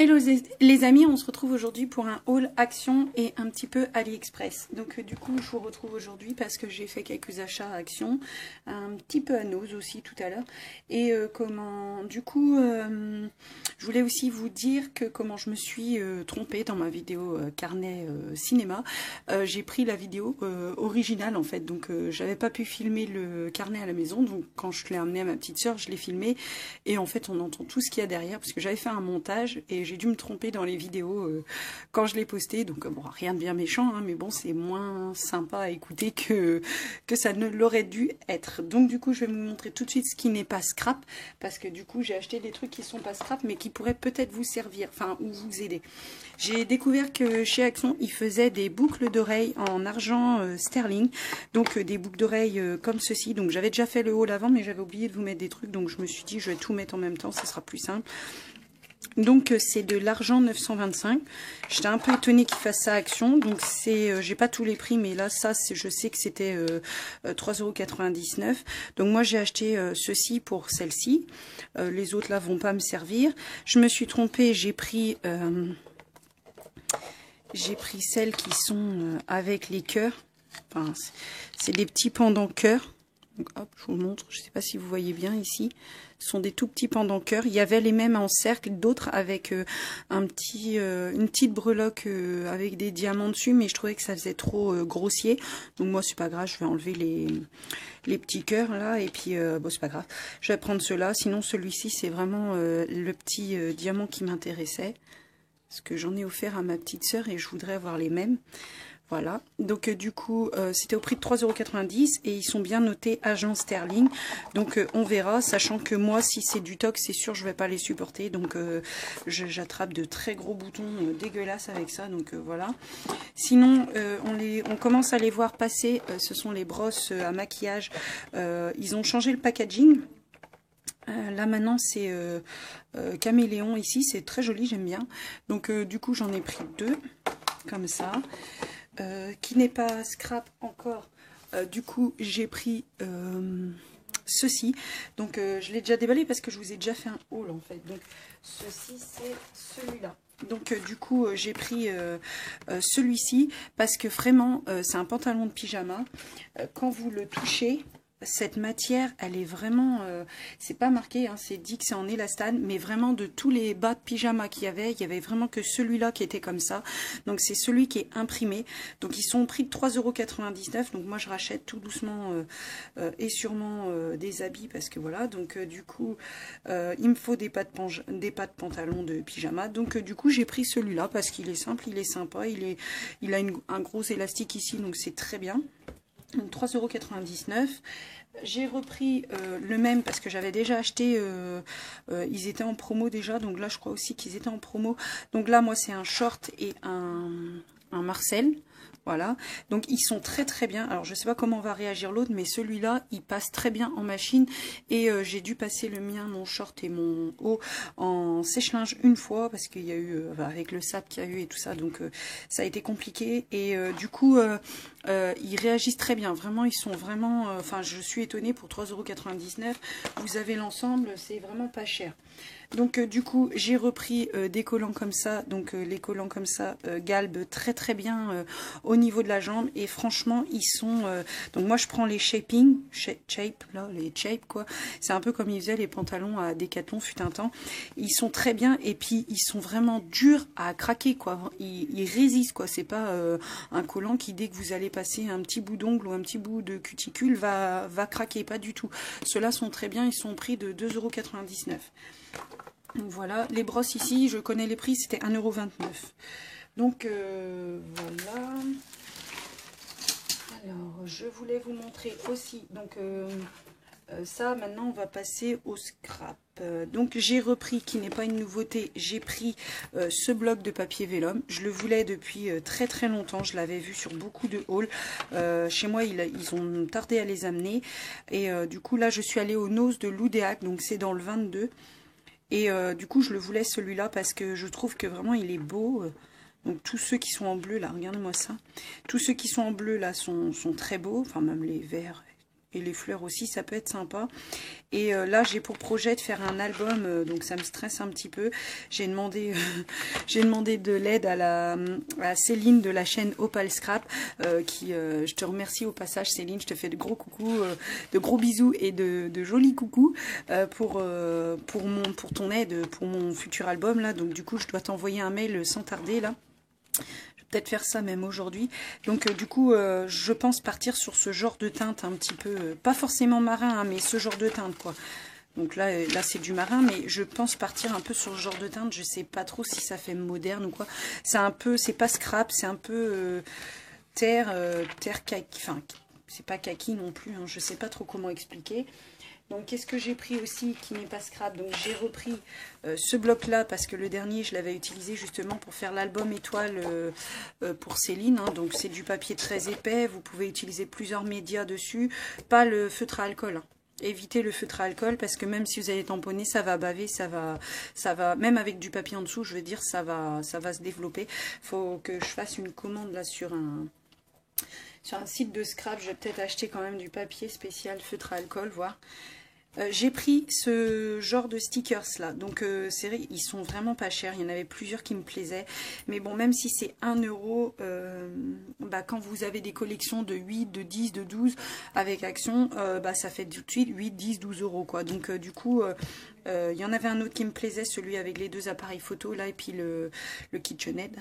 Hello les amis, on se retrouve aujourd'hui pour un haul Action et un petit peu AliExpress. Donc du coup je vous retrouve aujourd'hui parce que j'ai fait quelques achats à Action, un petit peu à Nose aussi tout à l'heure. Et je voulais aussi vous dire que comment je me suis trompée dans ma vidéo carnet cinéma. J'ai pris la vidéo originale en fait, donc j'avais pas pu filmer le carnet à la maison. Donc quand je l'ai amené à ma petite soeur, je l'ai filmé et en fait on entend tout ce qu'il y a derrière parce que j'avais fait un montage et j'ai dû me tromper dans les vidéos quand je l'ai posté. Donc bon, rien de bien méchant, hein, mais bon, c'est moins sympa à écouter que ça ne l'aurait dû être. Donc du coup, je vais vous montrer tout de suite ce qui n'est pas scrap, parce que du coup, j'ai acheté des trucs qui sont pas scrap, mais qui pourraient peut-être vous servir, enfin, ou vous aider. J'ai découvert que chez Action, ils faisaient des boucles d'oreilles en argent sterling, donc des boucles d'oreilles comme ceci. Donc j'avais déjà fait le haul avant, mais j'avais oublié de vous mettre des trucs, donc je me suis dit, je vais tout mettre en même temps, ça sera plus simple. Donc c'est de l'argent 925. J'étais un peu étonnée qu'ils fassent ça à Action. Donc c'est, j'ai pas tous les prix, mais là ça je sais que c'était 3,99 €. Donc moi j'ai acheté ceci pour celle-ci. Les autres là vont pas me servir. Je me suis trompée, j'ai pris celles qui sont avec les cœurs. Enfin c'est des petits pendants cœurs. Donc hop, je vous montre, je ne sais pas si vous voyez bien ici, ce sont des tout petits pendants cœur. Il y avait les mêmes en cercle, d'autres avec une petite breloque avec des diamants dessus, mais je trouvais que ça faisait trop grossier. Donc moi c'est pas grave, je vais enlever les petits cœurs là, et puis bon c'est pas grave. Je vais prendre ceux-là, sinon celui-ci c'est vraiment le petit diamant qui m'intéressait. Parce que j'en ai offert à ma petite sœur et je voudrais avoir les mêmes. Voilà, donc du coup c'était au prix de 3,90 € et ils sont bien notés agent sterling. Donc on verra, sachant que moi si c'est du toc c'est sûr je vais pas les supporter. Donc j'attrape de très gros boutons dégueulasses avec ça, donc voilà. Sinon on commence à les voir passer, ce sont les brosses à maquillage. Ils ont changé le packaging. Là maintenant c'est caméléon ici, c'est très joli, j'aime bien. Donc du coup j'en ai pris deux comme ça. Qui n'est pas scrap encore, du coup j'ai pris ceci. Donc je l'ai déjà déballé parce que je vous ai déjà fait un haul en fait. Donc ceci c'est celui-là. Donc du coup j'ai pris celui-ci parce que vraiment c'est un pantalon de pyjama. Quand vous le touchez, cette matière, elle est vraiment, c'est pas marqué, hein, c'est dit que c'est en élastane, mais vraiment de tous les bas de pyjama qu'il y avait vraiment que celui-là qui était comme ça. Donc c'est celui qui est imprimé. Donc ils sont au prix de 3,99 €. Donc moi je rachète tout doucement et sûrement des habits parce que voilà. Donc du coup il me faut des pas de pantalon de pyjama. Donc du coup j'ai pris celui-là parce qu'il est simple, il est sympa, il a un gros élastique ici, donc c'est très bien. 3,99 €. J'ai repris le même parce que j'avais déjà acheté, ils étaient en promo déjà, donc là je crois aussi qu'ils étaient en promo. Donc là moi c'est un short et un Marcel. Voilà, donc ils sont très très bien. Alors je sais pas comment va réagir l'autre, mais celui-là il passe très bien en machine. Et j'ai dû passer le mien, mon short et mon haut en sèche-linge une fois parce qu'il y a eu avec le sable qu'il y a eu et tout ça, donc ça a été compliqué. Et du coup ils réagissent très bien. Vraiment ils sont vraiment, enfin je suis étonnée pour 3,99 €. Vous avez l'ensemble, c'est vraiment pas cher. Donc du coup j'ai repris des collants comme ça. Donc les collants comme ça galbent très très bien au niveau de la jambe, et franchement ils sont donc moi je prends les shaping shape là, les shape quoi, c'est un peu comme ils faisaient les pantalons à Decathlon fut un temps. Ils sont très bien et puis ils sont vraiment durs à craquer quoi, ils résistent quoi. C'est pas un collant qui dès que vous allez passer un petit bout d'ongle ou un petit bout de cuticule va craquer, pas du tout. Ceux-là sont très bien, ils sont au prix de 2,99 €. Voilà, les brosses ici, je connais les prix, c'était 1,29 €. Donc voilà. Alors, je voulais vous montrer aussi, donc ça, maintenant on va passer au scrap. Donc j'ai repris, qui n'est pas une nouveauté, j'ai pris ce bloc de papier vélum. Je le voulais depuis très très longtemps, je l'avais vu sur beaucoup de hauls. Chez moi ils ont tardé à les amener. Et du coup là je suis allée au Nose de Loudéac, donc c'est dans le 22. Et du coup je le voulais celui-là parce que je trouve que vraiment il est beau. Donc tous ceux qui sont en bleu là, regardez-moi ça. Tous ceux qui sont en bleu là sont très beaux, enfin même les verts Et les fleurs aussi, ça peut être sympa. Et là, j'ai pour projet de faire un album, donc ça me stresse un petit peu. J'ai demandé, j'ai demandé de l'aide à Céline de la chaîne Opal Scrap, je te remercie au passage Céline, je te fais de gros coucous, de gros bisous et de jolis coucous pour ton aide, pour mon futur album là. Donc du coup, je dois t'envoyer un mail sans tarder là. Peut-être faire ça même aujourd'hui. Donc du coup, je pense partir sur ce genre de teinte un petit peu, pas forcément marin, hein, mais ce genre de teinte quoi. Donc là c'est du marin, mais je pense partir un peu sur ce genre de teinte. Je sais pas trop si ça fait moderne ou quoi. C'est un peu, c'est pas scrap, c'est un peu terre kaki. Enfin, c'est pas kaki non plus. Hein, je sais pas trop comment expliquer. Donc, qu'est-ce que j'ai pris aussi qui n'est pas scrap? Donc, j'ai repris ce bloc-là parce que le dernier, je l'avais utilisé justement pour faire l'album étoile pour Céline. Hein. Donc, c'est du papier très épais. Vous pouvez utiliser plusieurs médias dessus. Pas le feutre à alcool. Hein. Évitez le feutre à alcool parce que même si vous allez tamponner, ça va baver, ça va, même avec du papier en dessous, je veux dire, ça va se développer. Faut que je fasse une commande là sur un site de scrap. Je vais peut-être acheter quand même du papier spécial feutre à alcool, voir. J'ai pris ce genre de stickers là, donc c'est vrai, ils sont vraiment pas chers, il y en avait plusieurs qui me plaisaient, mais bon, même si c'est 1 euro, quand vous avez des collections de 8, de 10, de 12 avec Action, ça fait tout de suite 8, 10, 12 euros quoi, donc du coup, il y en avait un autre qui me plaisait, celui avec les 2 appareils photo là, et puis le KitchenAid,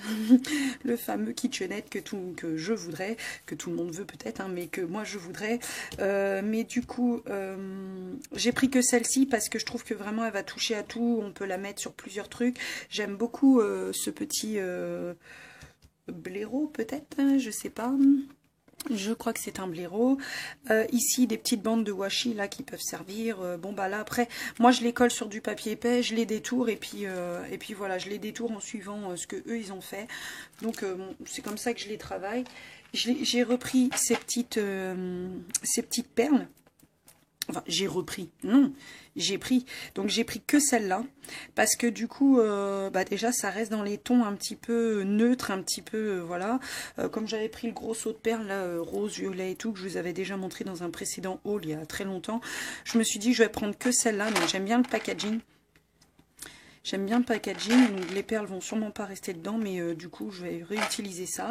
le fameux KitchenAid que je voudrais, que tout le monde veut peut-être, hein, mais que moi je voudrais, mais du coup, j'ai pris que celle-ci parce que je trouve que vraiment elle va toucher à tout. On peut la mettre sur plusieurs trucs. J'aime beaucoup ce petit blaireau peut-être, hein, je sais pas. Je crois que c'est un blaireau. Ici, des petites bandes de washi là qui peuvent servir. Bon bah là après, moi je les colle sur du papier épais, je les détourne et puis voilà, je les détourne en suivant ce que eux ils ont fait. Donc bon, c'est comme ça que je les travaille. J'ai repris ces petites perles. Enfin, j'ai repris. Non, j'ai pris. Donc, j'ai pris que celle-là. Parce que du coup, déjà, ça reste dans les tons un petit peu neutres, un petit peu, voilà. Comme j'avais pris le gros saut de perles, là, rose, violet et tout, que je vous avais déjà montré dans un précédent haul il y a très longtemps. Je me suis dit, je vais prendre que celle-là. Donc, j'aime bien le packaging. J'aime bien le packaging, donc les perles vont sûrement pas rester dedans, mais du coup je vais réutiliser ça.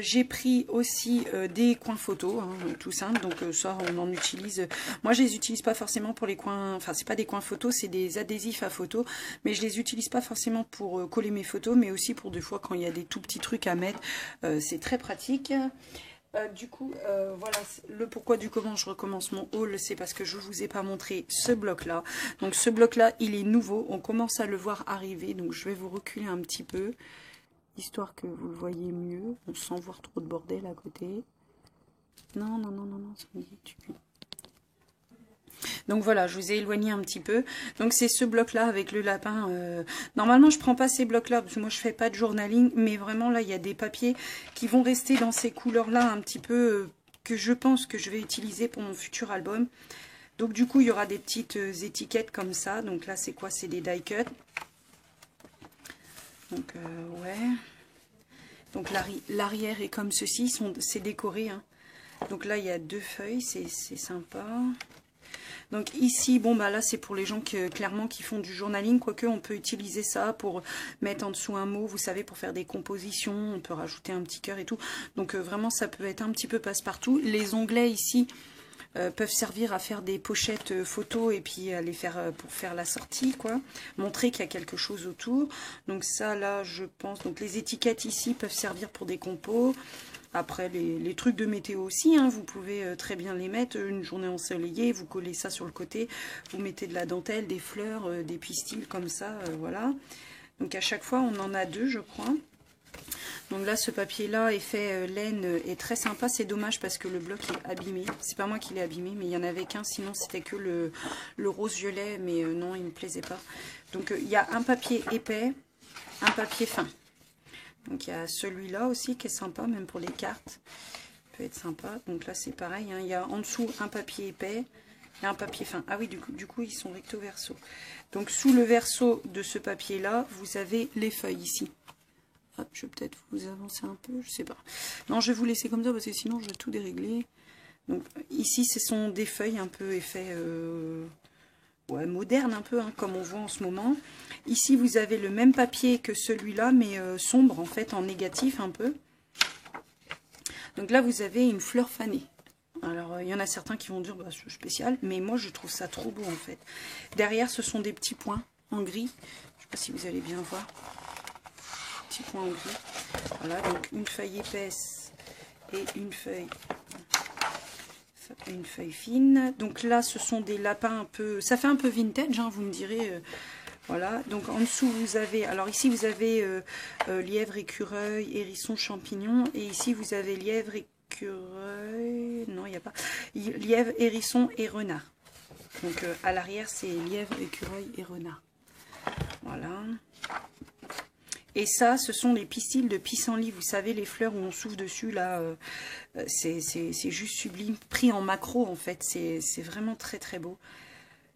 J'ai pris aussi des coins photos, hein, tout simple, donc ça on en utilise. Moi je les utilise pas forcément pour les coins, enfin c'est pas des coins photos, c'est des adhésifs à photos, mais je les utilise pas forcément pour coller mes photos, mais aussi pour des fois quand il y a des tout petits trucs à mettre, c'est très pratique. Du coup, voilà, le pourquoi du comment je recommence mon haul, c'est parce que je ne vous ai pas montré ce bloc-là. Donc ce bloc-là, il est nouveau, on commence à le voir arriver, donc je vais vous reculer un petit peu, histoire que vous le voyez mieux, sans voir trop de bordel à côté. Non, non, non, non, non, ça me dit tu... Donc voilà, je vous ai éloigné un petit peu. Donc c'est ce bloc-là avec le lapin. Normalement, je prends pas ces blocs-là parce que moi, je fais pas de journaling. Mais vraiment, là, il y a des papiers qui vont rester dans ces couleurs-là un petit peu que je pense que je vais utiliser pour mon futur album. Donc du coup, il y aura des petites étiquettes comme ça. Donc là, c'est quoi? C'est des die cut. Donc ouais. Donc l'arrière est comme ceci. C'est décoré. Hein. Donc là, il y a 2 feuilles. C'est sympa. Donc ici, bon bah là c'est pour les gens clairement qui font du journaling, quoique on peut utiliser ça pour mettre en dessous un mot, vous savez, pour faire des compositions, on peut rajouter un petit cœur et tout. Donc vraiment ça peut être un petit peu passe-partout. Les onglets ici peuvent servir à faire des pochettes photos et puis à les faire pour faire la sortie, quoi. Montrer qu'il y a quelque chose autour. Donc ça là je pense, donc les étiquettes ici peuvent servir pour des compos. Après, les trucs de météo aussi, hein, vous pouvez très bien les mettre. Une journée ensoleillée, vous collez ça sur le côté. Vous mettez de la dentelle, des fleurs, des pistils comme ça, voilà. Donc à chaque fois, on en a 2, je crois. Donc là, ce papier-là, effet laine, est très sympa. C'est dommage parce que le bloc est abîmé. C'est pas moi qui l'ai abîmé, mais il y en avait qu'un. Sinon, c'était que le rose-violet, mais non, il ne me plaisait pas. Donc il y a un papier épais, un papier fin. Donc il y a celui-là aussi qui est sympa, même pour les cartes. Il peut être sympa. Donc là c'est pareil, hein. Il y a en dessous un papier épais et un papier fin. Ah oui, du coup ils sont recto verso. Donc sous le verso de ce papier-là, vous avez les feuilles ici. Hop, je vais peut-être vous avancer un peu, je sais pas. Non, je vais vous laisser comme ça parce que sinon je vais tout dérégler. Donc ici, ce sont des feuilles un peu effet ouais, moderne un peu, hein, comme on voit en ce moment. Ici, vous avez le même papier que celui-là, mais sombre en fait, en négatif un peu. Donc là, vous avez une fleur fanée. Alors, il y en a certains qui vont dire, bah, c'est spécial, mais moi, je trouve ça trop beau, en fait. Derrière, ce sont des petits points en gris. Je ne sais pas si vous allez bien voir. Petits points en gris. Voilà, donc une feuille épaisse et une feuille fine. Donc là, ce sont des lapins un peu... Ça fait un peu vintage, hein, vous me direz... Voilà, donc en dessous vous avez, alors ici vous avez lièvre, écureuil, hérisson, champignon, et ici vous avez lièvre, écureuil, non il n'y a pas, lièvre, hérisson et renard. Donc à l'arrière c'est lièvre, écureuil et renard. Voilà. Et ça, ce sont les pistils de pissenlit, vous savez les fleurs où on souffle dessus là, c'est juste sublime, pris en macro en fait, c'est vraiment très très beau.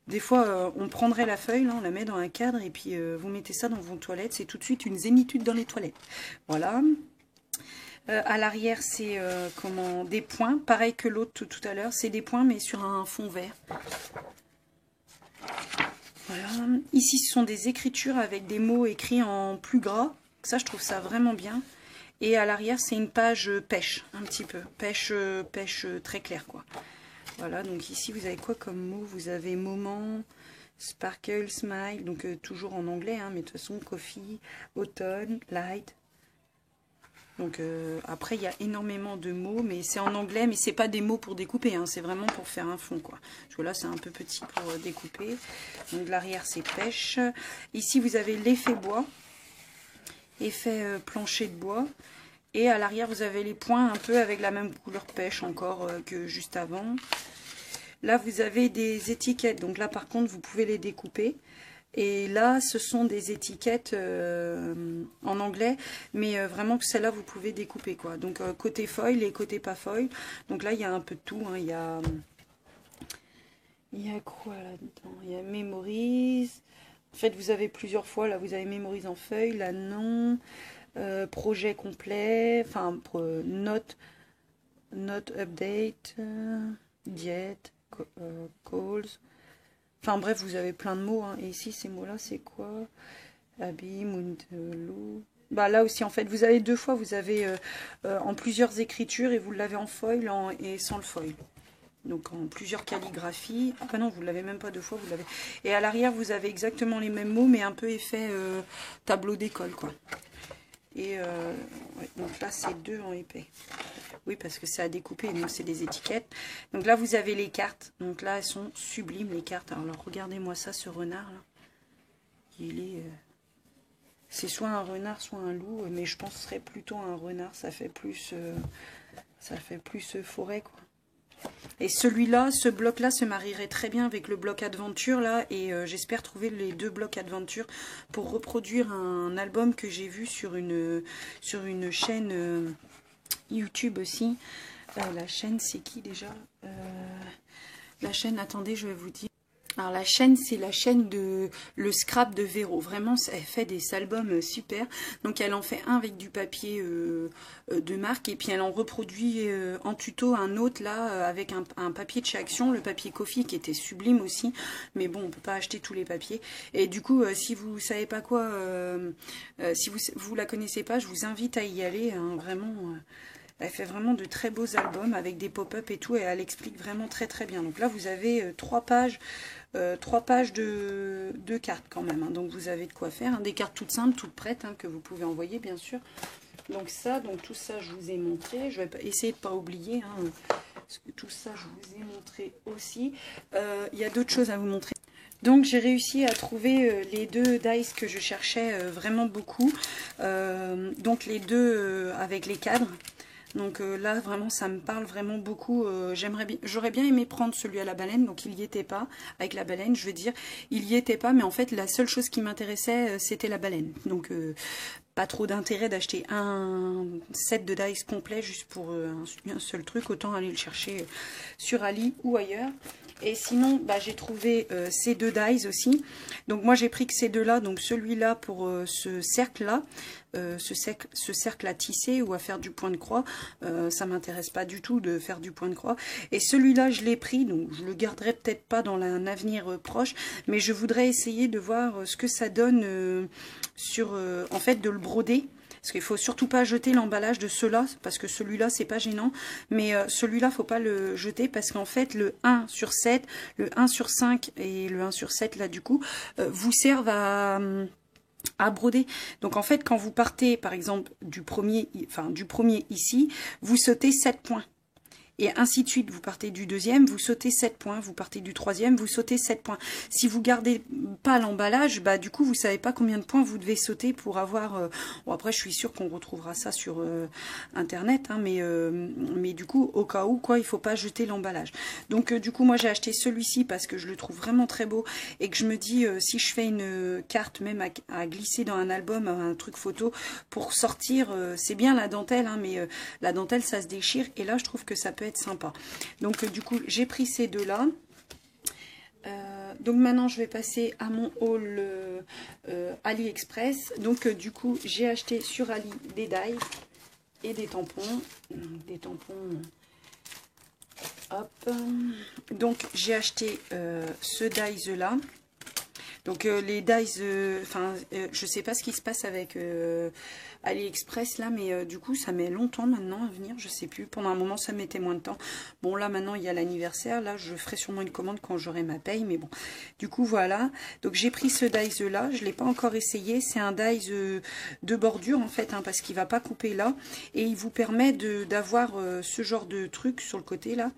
Des fois, on prendrait la feuille, là, on la met dans un cadre et puis vous mettez ça dans vos toilettes. C'est tout de suite une zénitude dans les toilettes. Voilà. À l'arrière, c'est des points. Pareil que l'autre tout à l'heure. C'est des points, mais sur un fond vert. Voilà. Ici, ce sont des écritures avec des mots écrits en plus gras. Ça, je trouve ça vraiment bien. Et à l'arrière, c'est une page pêche, un petit peu. Pêche très claire, quoi. Voilà, donc ici, vous avez quoi comme mot? Vous avez moment, sparkle, smile, donc toujours en anglais, hein, mais de toute façon, coffee, automne, light. Donc après, il y a énormément de mots, mais c'est en anglais, mais c'est pas des mots pour découper, hein, c'est vraiment pour faire un fond, quoi. Parce que là, c'est un peu petit pour découper. Donc l'arrière, c'est pêche. Ici, vous avez l'effet bois, effet plancher de bois. Et à l'arrière, vous avez les points un peu avec la même couleur pêche encore que juste avant. Là, vous avez des étiquettes. Donc là, par contre, vous pouvez les découper. Et là, ce sont des étiquettes en anglais. Mais vraiment que celles-là, vous pouvez découper, quoi. Donc, côté foil et côté pas foil. Donc là, il y a un peu de tout. Hein. Il y a quoi là-dedans? Il y a Memories. En fait, vous avez plusieurs fois. Là, vous avez Memories en feuille. Là, non. Projet complet, enfin note update, diète, calls, enfin bref, vous avez plein de mots, hein. Et ici ces mots là c'est quoi? Abby, Moontelou. Bah là aussi en fait vous avez deux fois, vous avez en plusieurs écritures et vous l'avez en foil et sans le foil. Donc en plusieurs calligraphies. Ah bah non, vous ne l'avez même pas deux fois, vous l'avez. Et à l'arrière vous avez exactement les mêmes mots mais un peu effet tableau d'école, quoi. Et ouais, donc là, c'est deux en épais. Oui, parce que c'est à découper, donc c'est des étiquettes. Donc là, vous avez les cartes. Donc là, elles sont sublimes, les cartes. Alors, regardez-moi ça, ce renard. Là. Il est... c'est soit un renard, soit un loup. Mais je pense que ce serait plutôt un renard. Ça fait plus forêt, quoi. Et celui-là, ce bloc-là se marierait très bien avec le bloc Adventure, là, et j'espère trouver les deux blocs Adventure pour reproduire un album que j'ai vu sur une chaîne YouTube aussi. La chaîne, c'est qui déjà? La chaîne, attendez, je vais vous dire. Alors la chaîne, c'est la chaîne de le scrap de Véro. Vraiment, elle fait des albums super. Donc elle en fait un avec du papier de marque et puis elle en reproduit en tuto un autre là avec un papier de chez Action, le papier Coffee qui était sublime aussi. Mais bon, on peut pas acheter tous les papiers. Et du coup, si vous savez pas quoi, si vous la connaissez pas, je vous invite à y aller. Hein, vraiment. Elle fait vraiment de très beaux albums avec des pop-up et tout, et elle explique vraiment très très bien. Donc là, vous avez 3 pages de cartes quand même. Hein. Donc vous avez de quoi faire. Hein. Des cartes toutes simples, toutes prêtes, hein, que vous pouvez envoyer bien sûr. Donc tout ça, je vous ai montré. Je vais essayer de ne pas oublier, hein, parce que tout ça, je vous ai montré aussi. Il y a d'autres choses à vous montrer. Donc j'ai réussi à trouver les deux dice que je cherchais vraiment beaucoup. Donc les deux avec les cadres. Donc là, vraiment, ça me parle vraiment beaucoup. J'aurais bien aimé prendre celui à la baleine, donc il n'y était pas. Avec la baleine, je veux dire, il n'y était pas, mais en fait, la seule chose qui m'intéressait, c'était la baleine. Donc, pas trop d'intérêt d'acheter un set de dies complet juste pour un seul truc. Autant aller le chercher sur Ali ou ailleurs. Et sinon, bah, j'ai trouvé ces deux dies aussi. Donc moi j'ai pris que ces deux-là, donc celui-là pour ce cercle-là, ce cercle à tisser ou à faire du point de croix. Ça m'intéresse pas du tout de faire du point de croix. Et celui-là je l'ai pris, donc je le garderai peut-être pas dans un avenir proche, mais je voudrais essayer de voir ce que ça donne sur, en fait, de le broder. Parce qu'il faut surtout pas jeter l'emballage de ceux-là, parce que celui-là, c'est pas gênant. Mais celui-là, faut pas le jeter, parce qu'en fait, le 1 sur 7, le 1 sur 5 et le 1 sur 7, là, du coup, vous servent à broder. Donc, en fait, quand vous partez, par exemple, du premier ici, vous sautez 7 points. Et ainsi de suite, vous partez du deuxième, vous sautez 7 points, vous partez du troisième, vous sautez 7 points. Si vous gardez pas l'emballage, bah du coup, vous savez pas combien de points vous devez sauter pour avoir... Bon, après, je suis sûre qu'on retrouvera ça sur Internet, hein, mais du coup, au cas où, quoi, il faut pas jeter l'emballage. Donc, du coup, moi, j'ai acheté celui-ci parce que je le trouve vraiment très beau et que je me dis, si je fais une carte même à glisser dans un album, un truc photo, pour sortir, c'est bien la dentelle, hein, mais la dentelle, ça se déchire. Et là, je trouve que ça peut être sympa. Donc du coup j'ai pris ces deux là. Donc maintenant je vais passer à mon haul AliExpress. Donc du coup j'ai acheté sur Ali des dies et des tampons. Hop. Donc j'ai acheté ce dies là. Donc les dies, je sais pas ce qui se passe avec AliExpress là, mais du coup ça met longtemps maintenant à venir, je sais plus. Pendant un moment ça mettait moins de temps. Bon là maintenant il y a l'anniversaire, là je ferai sûrement une commande quand j'aurai ma paye, mais bon. Du coup voilà, donc j'ai pris ce dies là, je l'ai pas encore essayé. C'est un dies de bordure en fait, hein, parce qu'il va pas couper là. Et il vous permet d'avoir ce genre de truc sur le côté là.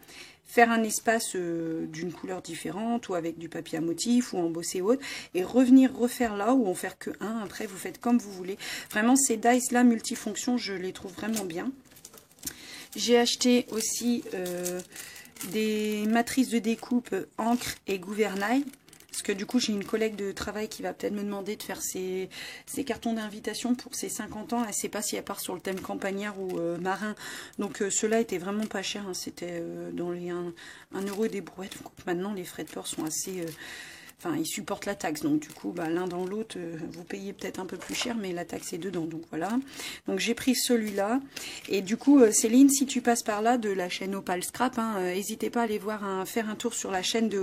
Faire un espace d'une couleur différente ou avec du papier à motif ou embossé ou autre et revenir refaire là ou en faire que un. Après vous faites comme vous voulez. Vraiment ces dies là multifonctions, je les trouve vraiment bien. J'ai acheté aussi des matrices de découpe encre et gouvernail. Parce que du coup, j'ai une collègue de travail qui va peut-être me demander de faire ses cartons d'invitation pour ses 50 ans. Elle ne sait pas si elle part sur le thème campagnard ou marin. Donc, ceux-là étaient vraiment pas chers. Hein. C'était dans les 1 € et des brouettes. Donc, maintenant, les frais de port sont assez... Enfin, ils supportent la taxe, donc du coup, bah, l'un dans l'autre, vous payez peut-être un peu plus cher, mais la taxe est dedans, donc voilà. Donc j'ai pris celui-là, et du coup, Céline, si tu passes par là, de la chaîne Opal Scrap, n'hésitez pas à aller voir faire un tour sur la chaîne de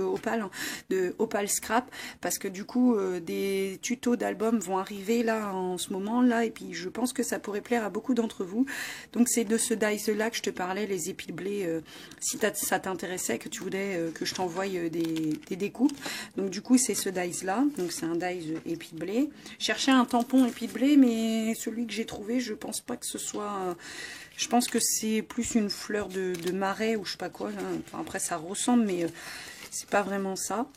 Opal Scrap, parce que du coup, des tutos d'albums vont arriver là, en ce moment, là, et puis je pense que ça pourrait plaire à beaucoup d'entre vous. Donc c'est de ce dies-là que je te parlais, les épis de blé, si ça t'intéressait, que tu voudrais que je t'envoie des découpes. Donc du coup, c'est ce dies là, donc c'est un dies épi de blé. Je cherchais un tampon épi de blé, mais celui que j'ai trouvé, je pense pas que ce soit... Je pense que c'est plus une fleur de marais ou je sais pas quoi. Là. Enfin, après, ça ressemble, mais c'est pas vraiment ça.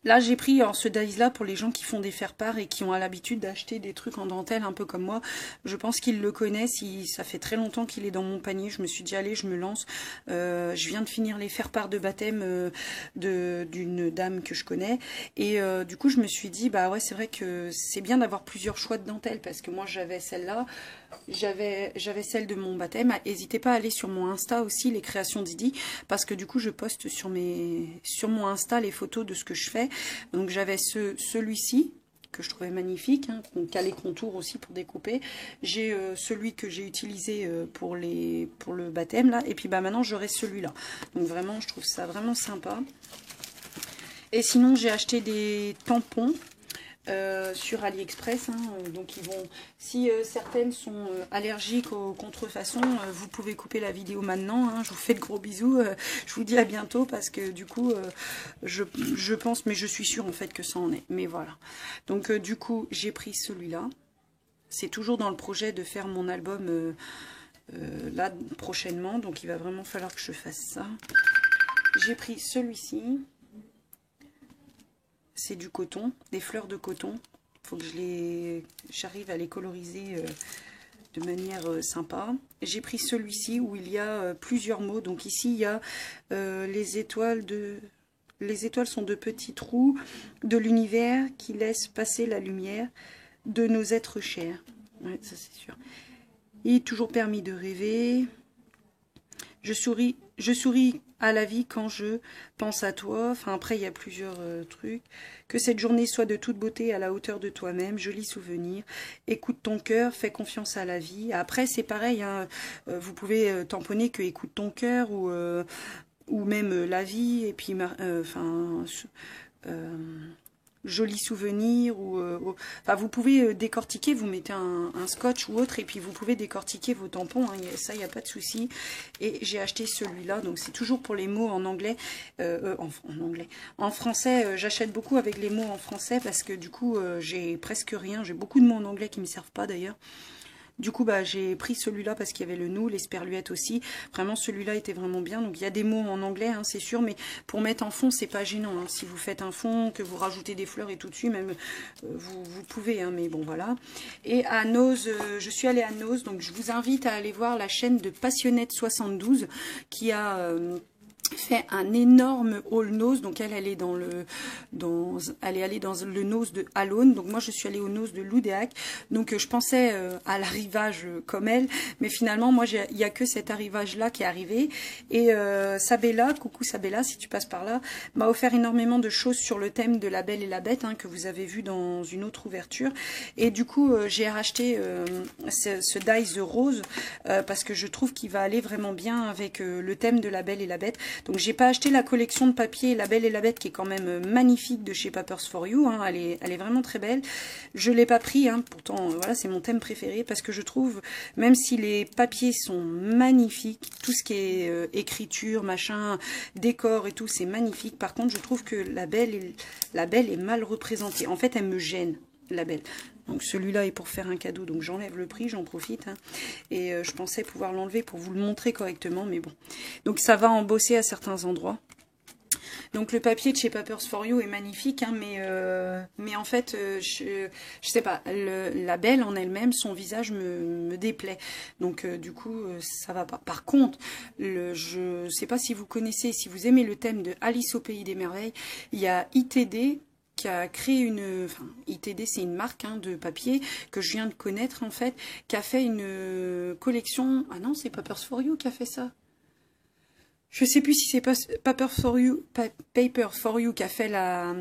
Là, j'ai pris ce dies-là pour les gens qui font des faire-part et qui ont l'habitude d'acheter des trucs en dentelle, un peu comme moi. Je pense qu'ils le connaissent. Ça fait très longtemps qu'il est dans mon panier. Je me suis dit, allez, je me lance. Je viens de finir les faire-part de baptême d'une dame que je connais. Et du coup, je me suis dit, bah ouais, c'est vrai que c'est bien d'avoir plusieurs choix de dentelle parce que moi, j'avais celle-là. J'avais celle de mon baptême. N'hésitez pas à aller sur mon Insta aussi, les créations Didi, parce que du coup je poste sur mon Insta les photos de ce que je fais. Donc j'avais celui-ci que je trouvais magnifique, hein, qui a les contours aussi pour découper. J'ai celui que j'ai utilisé pour le baptême là, et puis bah maintenant j'aurai celui-là. Donc vraiment je trouve ça vraiment sympa. Et sinon j'ai acheté des tampons. Sur AliExpress, hein, donc ils vont, si certaines sont allergiques aux contrefaçons, vous pouvez couper la vidéo maintenant, hein, je vous fais de gros bisous, je vous dis à bientôt parce que du coup je pense, mais je suis sûre en fait que ça en est, mais voilà. Donc du coup j'ai pris celui-là, c'est toujours dans le projet de faire mon album là prochainement, donc il va vraiment falloir que je fasse ça. J'ai pris celui-ci. C'est du coton, des fleurs de coton. Il faut que j'arrive à les coloriser de manière sympa. J'ai pris celui-ci où il y a plusieurs mots. Donc ici, il y a les étoiles sont de petits trous de l'univers qui laissent passer la lumière de nos êtres chers. Ouais, ça c'est sûr. Et toujours permis de rêver. Je souris à la vie quand je pense à toi. Enfin, après, il y a plusieurs trucs. Que cette journée soit de toute beauté à la hauteur de toi-même. Joli souvenir. Écoute ton cœur, fais confiance à la vie. Après, c'est pareil. Hein, vous pouvez tamponner que écoute ton cœur ou même la vie. Et puis, joli souvenir enfin vous pouvez décortiquer, vous mettez un scotch ou autre et puis vous pouvez décortiquer vos tampons, hein, ça il n'y a pas de souci. Et j'ai acheté celui-là, donc c'est toujours pour les mots en anglais, en français. J'achète beaucoup avec les mots en français parce que du coup j'ai presque rien, j'ai beaucoup de mots en anglais qui ne me servent pas d'ailleurs. Du coup, bah, j'ai pris celui-là parce qu'il y avait le nous, l'esperluette aussi. Vraiment, celui-là était vraiment bien. Donc, il y a des mots en anglais, hein, c'est sûr. Mais pour mettre en fond, c'est pas gênant. Hein. Si vous faites un fond, que vous rajoutez des fleurs et tout dessus, même, vous pouvez. Hein, mais bon, voilà. Et à Nose, je suis allée à Nose. Donc, je vous invite à aller voir la chaîne de Passionnette72 qui a... fait un énorme haul nose, donc elle est elle est allée dans le nose de Alone, donc moi je suis allée au nose de Loudéac, donc je pensais à l'arrivage comme elle, mais finalement moi il y a que cet arrivage là qui est arrivé, et Sabella, coucou Sabella si tu passes par là, m'a offert énormément de choses sur le thème de La Belle et la Bête, hein, que vous avez vu dans une autre ouverture, et du coup j'ai racheté ce dies rose parce que je trouve qu'il va aller vraiment bien avec le thème de La Belle et la Bête. Donc j'ai pas acheté la collection de papier La Belle et la Bête qui est quand même magnifique de chez Papers for You, hein, elle est vraiment très belle. Je l'ai pas pris, hein, pourtant voilà c'est mon thème préféré parce que je trouve, même si les papiers sont magnifiques, tout ce qui est écriture, machin, décor et tout c'est magnifique. Par contre je trouve que la Belle est mal représentée. En fait elle me gêne, La Belle. Donc celui-là est pour faire un cadeau, donc j'enlève le prix, j'en profite. Hein. Et je pensais pouvoir l'enlever pour vous le montrer correctement, mais bon. Donc ça va embosser à certains endroits. Donc le papier de chez Papers for You est magnifique, hein, mais en fait, je sais pas, la Belle en elle-même, son visage me déplaît. Donc du coup, ça va pas. Par contre, je sais pas si vous connaissez, si vous aimez le thème de Alice au Pays des Merveilles, il y a ITD qui a créé ITD c'est une marque, hein, de papier que je viens de connaître en fait, qui a fait une collection, ah non c'est Papers for You qui a fait ça, je sais plus si c'est Paper for You qui a fait la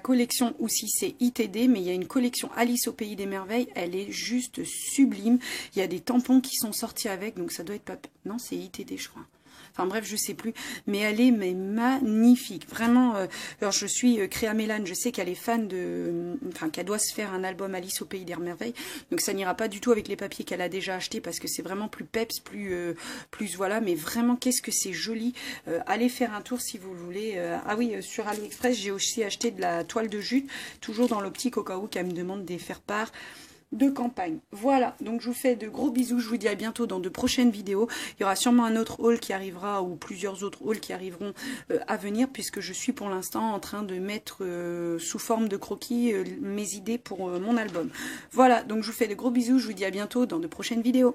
collection ou si c'est ITD, mais il y a une collection Alice au Pays des Merveilles, elle est juste sublime, il y a des tampons qui sont sortis avec, donc ça doit être non c'est ITD je crois. Enfin bref, je sais plus, mais elle est magnifique, vraiment. Alors je suis Créa Mélane, je sais qu'elle est fan qu'elle doit se faire un album Alice au Pays des Merveilles, donc ça n'ira pas du tout avec les papiers qu'elle a déjà achetés parce que c'est vraiment plus peps, plus voilà, mais vraiment qu'est-ce que c'est joli. Allez faire un tour si vous le voulez. Ah oui, sur AliExpress, j'ai aussi acheté de la toile de jute, toujours dans l'optique au cas où qu'elle me demande de faire part de campagne. Voilà, donc je vous fais de gros bisous, je vous dis à bientôt dans de prochaines vidéos. Il y aura sûrement un autre haul qui arrivera ou plusieurs autres hauls qui arriveront à venir puisque je suis pour l'instant en train de mettre sous forme de croquis mes idées pour mon album. Voilà, donc je vous fais de gros bisous, je vous dis à bientôt dans de prochaines vidéos.